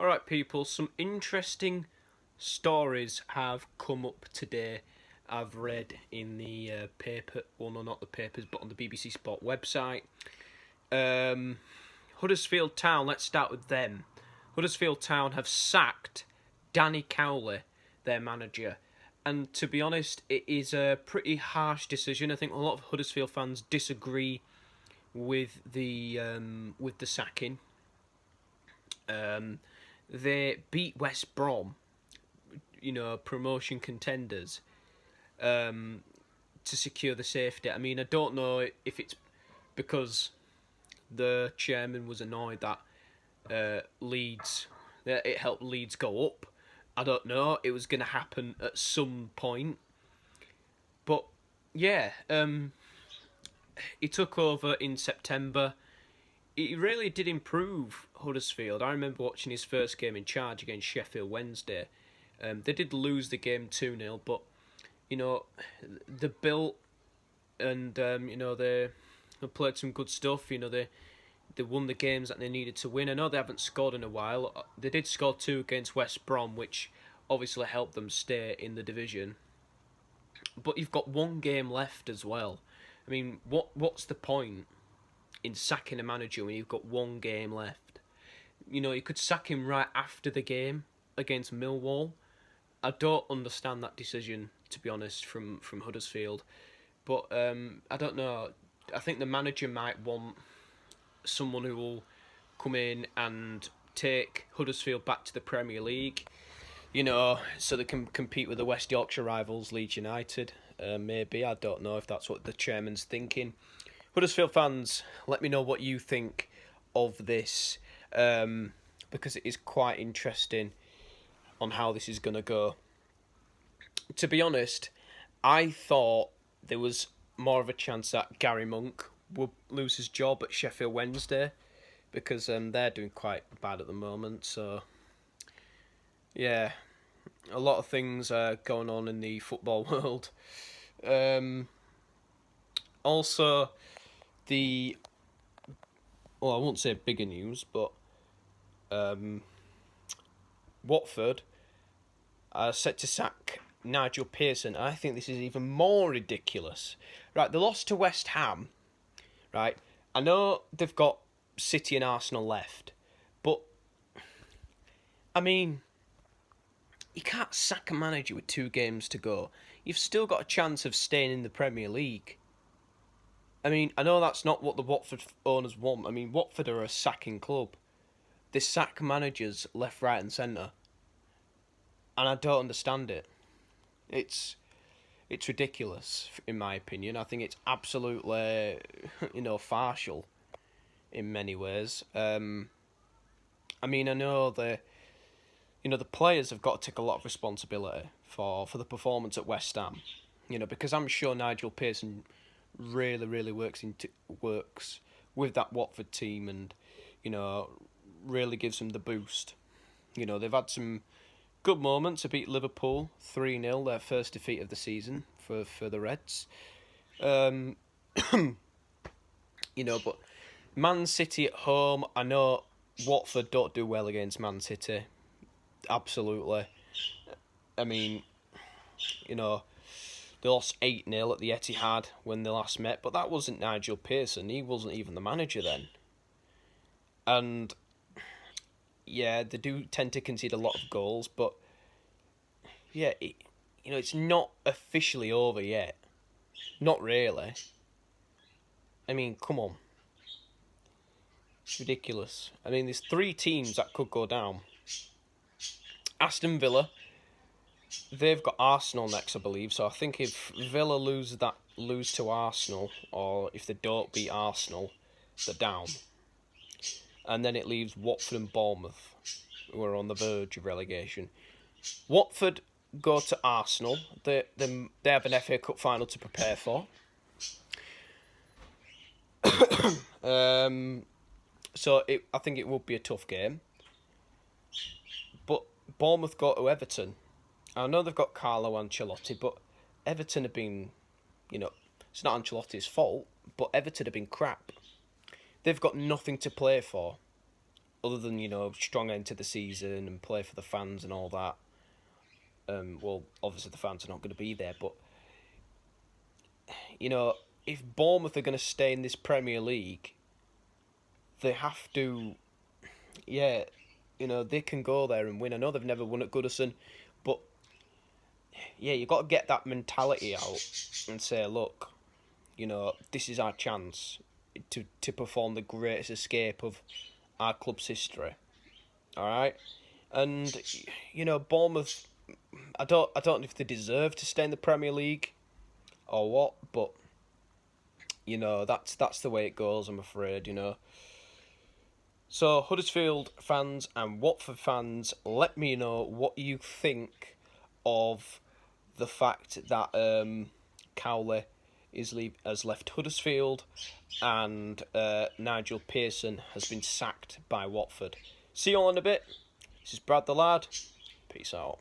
Alright, people, some interesting stories have come up today. I've read in the paper, well, no, not the papers, but on the BBC Sport website. Huddersfield Town, let's start with them. Huddersfield Town have sacked Danny Cowley, their manager. And to be honest, it is a pretty harsh decision. I think a lot of Huddersfield fans disagree with the sacking. They beat West Brom, promotion contenders, to secure the safety. I mean, I don't know if it's because the chairman was annoyed that it helped Leeds go up. I don't know. It was going to happen at some point. But, yeah, he took over in September. He really did improve Huddersfield. I remember watching his first game in charge against Sheffield Wednesday. They did lose the game 2-0, but, they built and, they played some good stuff. They won the games that they needed to win. I know they haven't scored in a while. They did score 2 against West Brom, which obviously helped them stay in the division. But you've got one game left as well. I mean, what's the point in sacking a manager when you've got one game left? You could sack him right after the game against Millwall. I don't understand that decision, to be honest, from Huddersfield. But I don't know. I think the manager might want someone who will come in and take Huddersfield back to the Premier League, so they can compete with the West Yorkshire rivals, Leeds United. Maybe, I don't know if that's what the chairman's thinking. Huddersfield fans, let me know what you think of this, because it is quite interesting on how this is going to go. To be honest, I thought there was more of a chance that Gary Monk would lose his job at Sheffield Wednesday, because they're doing quite bad at the moment. So, yeah, a lot of things are going on in the football world. Also, I won't say bigger news, but Watford are set to sack Nigel Pearson. I think this is even more ridiculous. Right, they lost to West Ham. Right, I know they've got City and Arsenal left, but I mean, you can't sack a manager with 2 games to go. You've still got a chance of staying in the Premier League. I mean, I know that's not what the Watford owners want. I mean, Watford are a sacking club. They sack managers left, right and centre. And I don't understand it. It's ridiculous, in my opinion. I think it's absolutely, partial in many ways. I mean, I know the players have got to take a lot of responsibility for the performance at West Ham. Because I'm sure Nigel Pearson really, really works with that Watford team and, really gives them the boost. They've had some good moments to beat Liverpool 3-0, their first defeat of the season for the Reds. But Man City at home, I know Watford don't do well against Man City. Absolutely. I mean, they lost 8-0 at the Etihad when they last met, but that wasn't Nigel Pearson. He wasn't even the manager then. And yeah, they do tend to concede a lot of goals, but yeah, it's not officially over yet. Not really. I mean, come on. It's ridiculous. I mean, there's 3 teams that could go down. Aston Villa, they've got Arsenal next, I believe. So I think if Villa lose to Arsenal, or if they don't beat Arsenal, they're down. And then it leaves Watford and Bournemouth, who are on the verge of relegation. Watford go to Arsenal. They have an FA Cup final to prepare for. So I think it would be a tough game. But Bournemouth go to Everton. I know they've got Carlo Ancelotti, but Everton have been, it's not Ancelotti's fault, but Everton have been crap. They've got nothing to play for. other than, strong end to the season and play for the fans and all that. Well, obviously the fans are not going to be there, but if Bournemouth are going to stay in this Premier League, they have to, yeah, they can go there and win. I know they've never won at Goodison, but yeah, you've got to get that mentality out and say, look, this is our chance to perform the greatest escape of our club's history. All right, and Bournemouth, I don't know if they deserve to stay in the Premier League or what, but that's the way it goes, I'm afraid. So Huddersfield fans and Watford fans, let me know what you think of the fact that Cowley has left Huddersfield and Nigel Pearson has been sacked by Watford. See you all in a bit. This is Brad the Lad. Peace out.